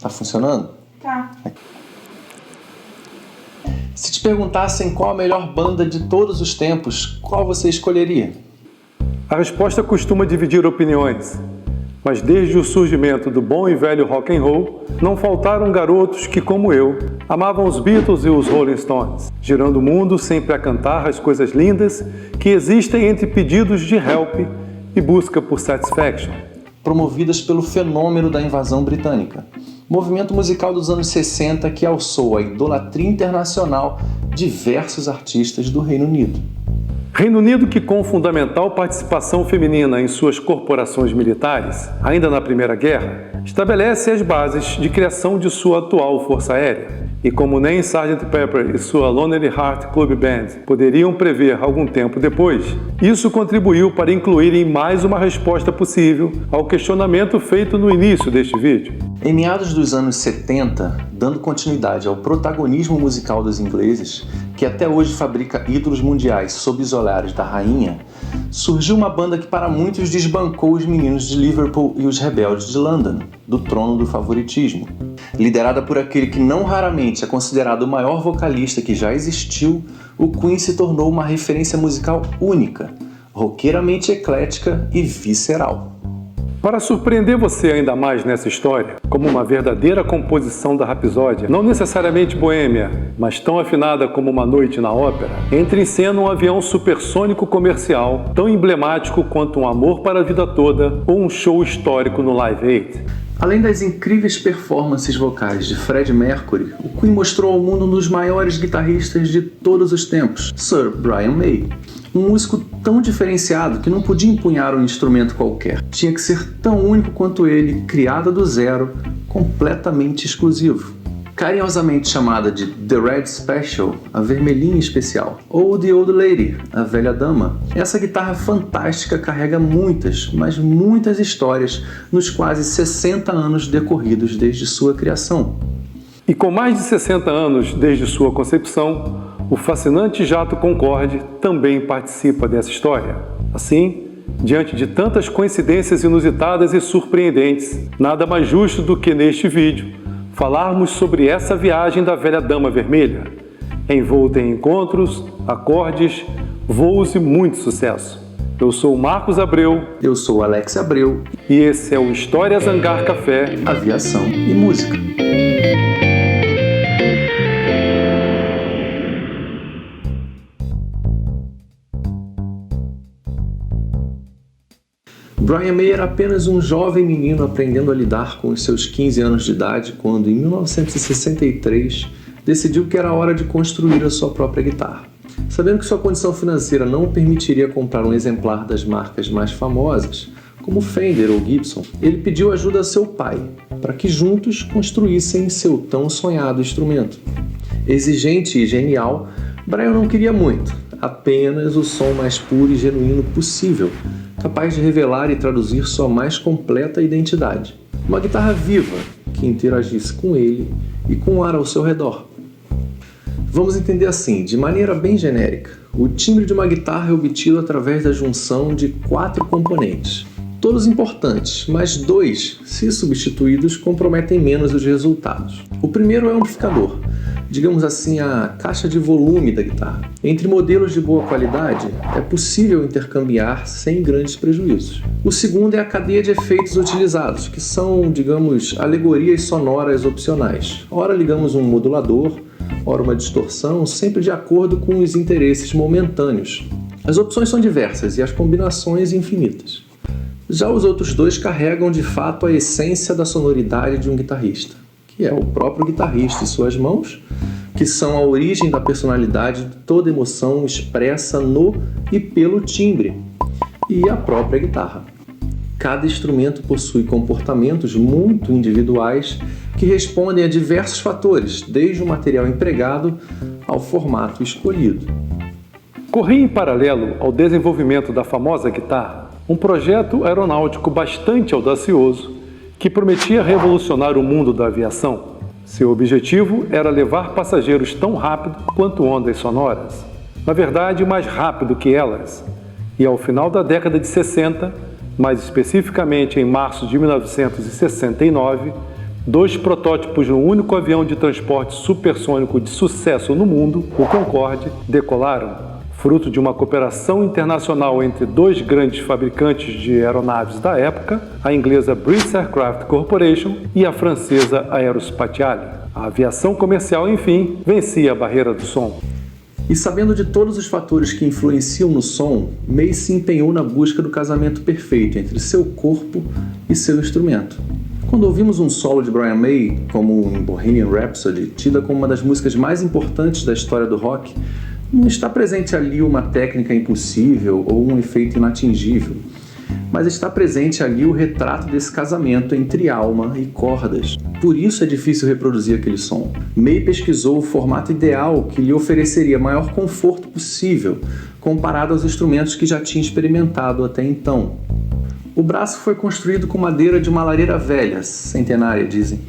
Tá funcionando? Tá. Se te perguntassem qual a melhor banda de todos os tempos, qual você escolheria? A resposta costuma dividir opiniões, mas desde o surgimento do bom e velho rock and roll, não faltaram garotos que, como eu, amavam os Beatles e os Rolling Stones, girando o mundo sempre a cantar as coisas lindas que existem entre pedidos de help e busca por satisfaction. Promovidas pelo fenômeno da invasão britânica, movimento musical dos anos 60 que alçou a idolatria internacional de diversos artistas do Reino Unido. Reino Unido que, com fundamental participação feminina em suas corporações militares, ainda na Primeira Guerra, estabelece as bases de criação de sua atual Força Aérea. E como nem Sgt. Pepper e sua Lonely Heart Club Band poderiam prever algum tempo depois, isso contribuiu para incluírem mais uma resposta possível ao questionamento feito no início deste vídeo. Em meados dos anos 70, dando continuidade ao protagonismo musical dos ingleses, que até hoje fabrica ídolos mundiais sob os olhares da rainha, surgiu uma banda que para muitos desbancou os meninos de Liverpool e os rebeldes de London, do trono do favoritismo. Liderada por aquele que não raramente é considerado o maior vocalista que já existiu, o Queen se tornou uma referência musical única, roqueiramente eclética e visceral. Para surpreender você ainda mais nessa história, como uma verdadeira composição da Rapsódia, não necessariamente boêmia, mas tão afinada como uma noite na ópera, entra em cena um avião supersônico comercial, tão emblemático quanto um amor para a vida toda ou um show histórico no Live Aid. Além das incríveis performances vocais de Freddie Mercury, o Queen mostrou ao mundo um dos maiores guitarristas de todos os tempos, Sir Brian May. Um músico tão diferenciado que não podia empunhar um instrumento qualquer. Tinha que ser tão único quanto ele, criado do zero, completamente exclusivo. Carinhosamente chamada de The Red Special, a vermelhinha especial, ou The Old Lady, a velha dama, essa guitarra fantástica carrega muitas, mas muitas histórias nos quase 60 anos decorridos desde sua criação. E com mais de 60 anos desde sua concepção, o fascinante jato Concorde também participa dessa história. Assim, diante de tantas coincidências inusitadas e surpreendentes, nada mais justo do que neste vídeo falarmos sobre essa viagem da velha dama vermelha, envolta em encontros, acordes, voos e muito sucesso. Eu sou o Marcos Abreu. Eu sou o Alex Abreu. E esse é o Histórias Hangar Café, Aviação e Música. Brian May era apenas um jovem menino aprendendo a lidar com os seus 15 anos de idade quando, em 1963, decidiu que era hora de construir a sua própria guitarra. Sabendo que sua condição financeira não o permitiria comprar um exemplar das marcas mais famosas, como Fender ou Gibson, ele pediu ajuda a seu pai, para que juntos construíssem seu tão sonhado instrumento. Exigente e genial, Brian não queria muito, apenas o som mais puro e genuíno possível, capaz de revelar e traduzir sua mais completa identidade. Uma guitarra viva que interagisse com ele e com o ar ao seu redor. Vamos entender assim, de maneira bem genérica, o timbre de uma guitarra é obtido através da junção de 4 componentes. Todos importantes, mas 2, se substituídos, comprometem menos os resultados. O primeiro é o amplificador, digamos assim, a caixa de volume da guitarra. Entre modelos de boa qualidade, é possível intercambiar sem grandes prejuízos. O segundo é a cadeia de efeitos utilizados, que são, digamos, alegorias sonoras opcionais. Ora ligamos um modulador, ora uma distorção, sempre de acordo com os interesses momentâneos. As opções são diversas e as combinações infinitas. Já os outros 2 carregam de fato a essência da sonoridade de um guitarrista, que é o próprio guitarrista e suas mãos, que são a origem da personalidade de toda emoção expressa no e pelo timbre, e a própria guitarra. Cada instrumento possui comportamentos muito individuais que respondem a diversos fatores, desde o material empregado ao formato escolhido. Corria em paralelo ao desenvolvimento da famosa guitarra um projeto aeronáutico bastante audacioso que prometia revolucionar o mundo da aviação. Seu objetivo era levar passageiros tão rápido quanto ondas sonoras, na verdade mais rápido que elas. E ao final da década de 60, mais especificamente em março de 1969, 2 protótipos no único avião de transporte supersônico de sucesso no mundo, o Concorde, decolaram, fruto de uma cooperação internacional entre 2 grandes fabricantes de aeronaves da época, a inglesa British Aircraft Corporation e a francesa Aerospatiale. A aviação comercial, enfim, vencia a barreira do som. E sabendo de todos os fatores que influenciam no som, May se empenhou na busca do casamento perfeito entre seu corpo e seu instrumento. Quando ouvimos um solo de Brian May, como em Bohemian Rhapsody, tida como uma das músicas mais importantes da história do rock, não está presente ali uma técnica impossível ou um efeito inatingível, mas está presente ali o retrato desse casamento entre alma e cordas. Por isso é difícil reproduzir aquele som. May pesquisou o formato ideal que lhe ofereceria maior conforto possível, comparado aos instrumentos que já tinha experimentado até então. O braço foi construído com madeira de uma lareira velha, centenária dizem,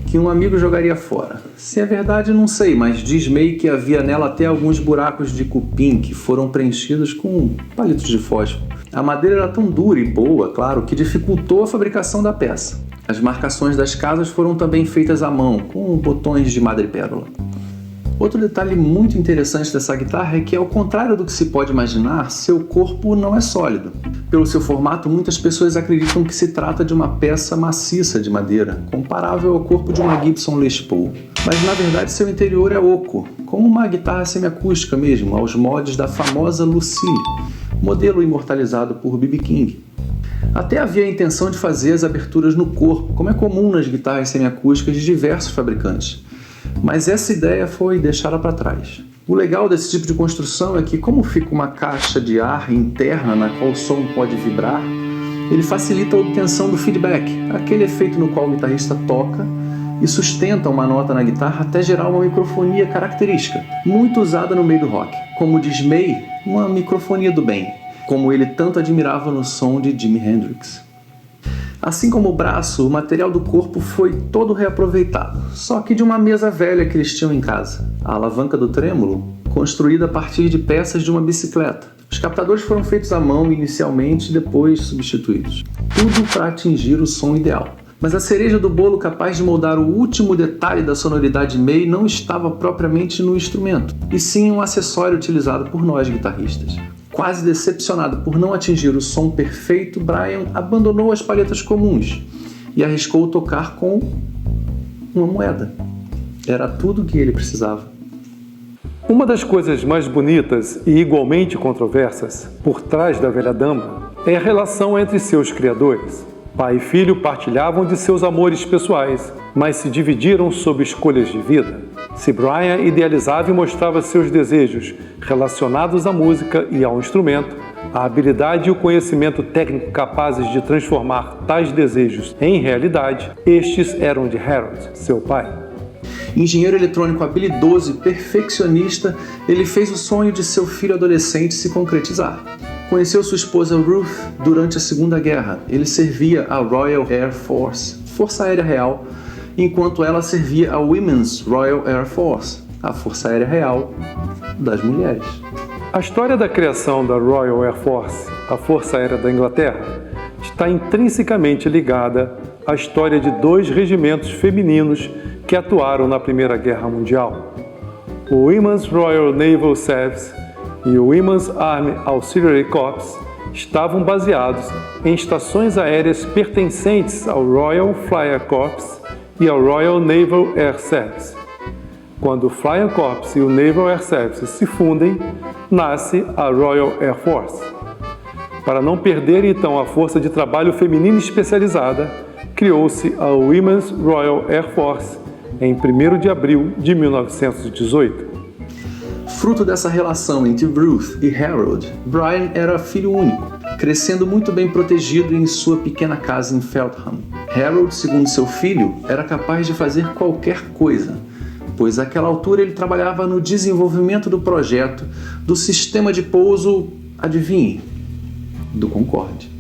que um amigo jogaria fora. Se é verdade, não sei, mas diz May que havia nela até alguns buracos de cupim que foram preenchidos com palitos de fósforo. A madeira era tão dura e boa, claro, que dificultou a fabricação da peça. As marcações das casas foram também feitas à mão, com botões de madrepérola. Outro detalhe muito interessante dessa guitarra é que, ao contrário do que se pode imaginar, seu corpo não é sólido. Pelo seu formato, muitas pessoas acreditam que se trata de uma peça maciça de madeira, comparável ao corpo de uma Gibson Les Paul. Mas, na verdade, seu interior é oco, como uma guitarra semiacústica mesmo, aos moldes da famosa Lucille, modelo imortalizado por B.B. King. Até havia a intenção de fazer as aberturas no corpo, como é comum nas guitarras semiacústicas de diversos fabricantes. Mas essa ideia foi deixada para trás. O legal desse tipo de construção é que, como fica uma caixa de ar interna na qual o som pode vibrar, ele facilita a obtenção do feedback, aquele efeito no qual o guitarrista toca e sustenta uma nota na guitarra até gerar uma microfonia característica, muito usada no meio do rock. Como diz May, uma microfonia do bem, como ele tanto admirava no som de Jimi Hendrix. Assim como o braço, o material do corpo foi todo reaproveitado, só que de uma mesa velha que eles tinham em casa. A alavanca do trêmulo, construída a partir de peças de uma bicicleta. Os captadores foram feitos à mão inicialmente e depois substituídos. Tudo para atingir o som ideal. Mas a cereja do bolo capaz de moldar o último detalhe da sonoridade May não estava propriamente no instrumento, e sim um acessório utilizado por nós guitarristas. Quase decepcionado por não atingir o som perfeito, Brian abandonou as palhetas comuns e arriscou tocar com uma moeda. Era tudo o que ele precisava. Uma das coisas mais bonitas e igualmente controversas por trás da Velha Dama é a relação entre seus criadores. Pai e filho partilhavam de seus amores pessoais, mas se dividiram sob escolhas de vida. Se Brian idealizava e mostrava seus desejos relacionados à música e ao instrumento, a habilidade e o conhecimento técnico capazes de transformar tais desejos em realidade, estes eram de Harold, seu pai. Engenheiro eletrônico habilidoso e perfeccionista, ele fez o sonho de seu filho adolescente se concretizar. Conheceu sua esposa Ruth durante a Segunda Guerra. Ele servia a Royal Air Force, Força Aérea Real, enquanto ela servia a Women's Royal Air Force, a Força Aérea Real das mulheres. A história da criação da Royal Air Force, a Força Aérea da Inglaterra, está intrinsecamente ligada à história de 2 regimentos femininos que atuaram na Primeira Guerra Mundial. O Women's Royal Naval Service e o Women's Army Auxiliary Corps estavam baseados em estações aéreas pertencentes ao Royal Flyer Corps e ao Royal Naval Air Service. Quando o Flyer Corps e o Naval Air Service se fundem, nasce a Royal Air Force. Para não perder então a força de trabalho feminina especializada, criou-se a Women's Royal Air Force em 1º de abril de 1918. Fruto dessa relação entre Ruth e Harold, Brian era filho único, crescendo muito bem protegido em sua pequena casa em Feltham. Harold, segundo seu filho, era capaz de fazer qualquer coisa, pois àquela altura ele trabalhava no desenvolvimento do projeto do sistema de pouso, adivinhe, do Concorde.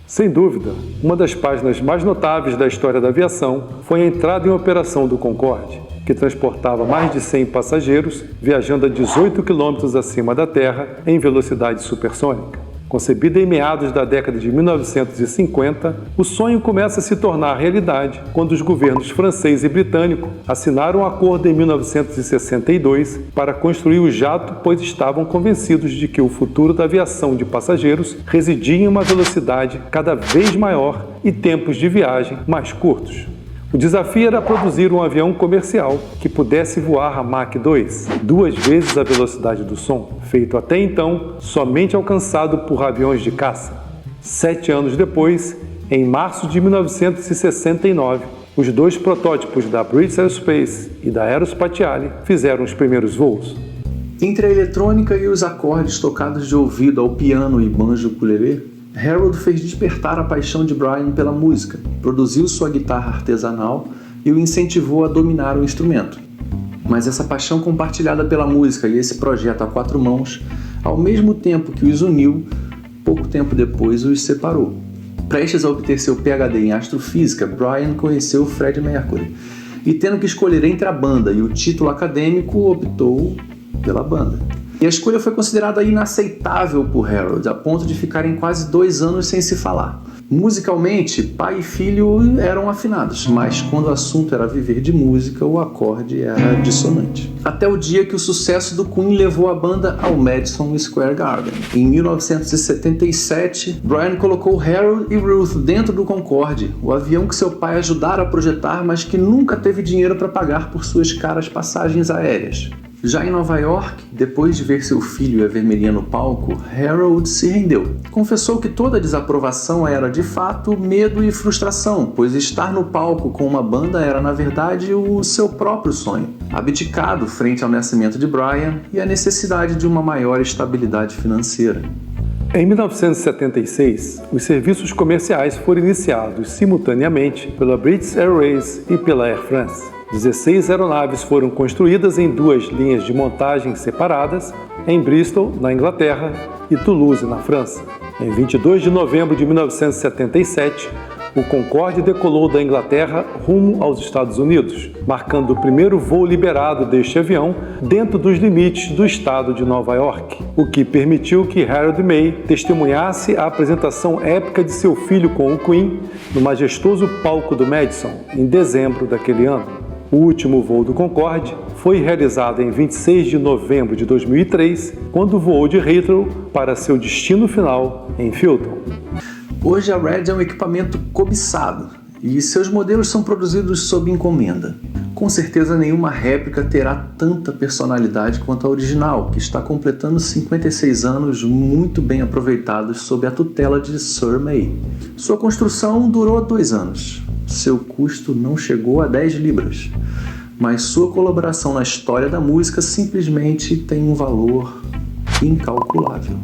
Sem dúvida, uma das páginas mais notáveis da história da aviação foi a entrada em operação do Concorde, que transportava mais de 100 passageiros, viajando a 18 km acima da Terra em velocidade supersônica. Concebida em meados da década de 1950, o sonho começa a se tornar realidade quando os governos francês e britânico assinaram um acordo em 1962 para construir o jato, pois estavam convencidos de que o futuro da aviação de passageiros residia em uma velocidade cada vez maior e tempos de viagem mais curtos. O desafio era produzir um avião comercial que pudesse voar a Mach 2, 2 vezes a velocidade do som, feito até então somente alcançado por aviões de caça. 7 anos depois, em março de 1969, os 2 protótipos da British Aerospace e da Aerospatiale fizeram os primeiros voos. Entre a eletrônica e os acordes tocados de ouvido ao piano e banjo-ukulele, Harold fez despertar a paixão de Brian pela música, produziu sua guitarra artesanal e o incentivou a dominar o instrumento. Mas essa paixão compartilhada pela música e esse projeto a 4 mãos, ao mesmo tempo que os uniu, pouco tempo depois os separou. Prestes a obter seu PhD em astrofísica, Brian conheceu Freddie Mercury e, tendo que escolher entre a banda e o título acadêmico, optou pela banda. E a escolha foi considerada inaceitável por Harold, a ponto de ficarem quase 2 anos sem se falar. Musicalmente, pai e filho eram afinados, mas quando o assunto era viver de música, o acorde era dissonante. Até o dia que o sucesso do Queen levou a banda ao Madison Square Garden. Em 1977, Brian colocou Harold e Ruth dentro do Concorde, o avião que seu pai ajudara a projetar, mas que nunca teve dinheiro para pagar por suas caras passagens aéreas. Já em Nova York, depois de ver seu filho e a vermelhinha no palco, Harold se rendeu. Confessou que toda a desaprovação era, de fato, medo e frustração, pois estar no palco com uma banda era, na verdade, o seu próprio sonho, abdicado frente ao nascimento de Brian e a necessidade de uma maior estabilidade financeira. Em 1976, os serviços comerciais foram iniciados simultaneamente pela British Airways e pela Air France. 16 aeronaves foram construídas em 2 linhas de montagem separadas, em Bristol, na Inglaterra, e Toulouse, na França. Em 22 de novembro de 1977, o Concorde decolou da Inglaterra rumo aos Estados Unidos, marcando o primeiro voo liberado deste avião dentro dos limites do estado de Nova York, o que permitiu que Harold May testemunhasse a apresentação épica de seu filho com o Queen no majestoso palco do Madison, em dezembro daquele ano. O último voo do Concorde foi realizado em 26 de novembro de 2003, quando voou de Heathrow para seu destino final em Filton. Hoje a Red é um equipamento cobiçado e seus modelos são produzidos sob encomenda. Com certeza nenhuma réplica terá tanta personalidade quanto a original, que está completando 56 anos muito bem aproveitados sob a tutela de Sir May. Sua construção durou 2 anos. Seu custo não chegou a 10 libras, mas sua colaboração na história da música simplesmente tem um valor incalculável.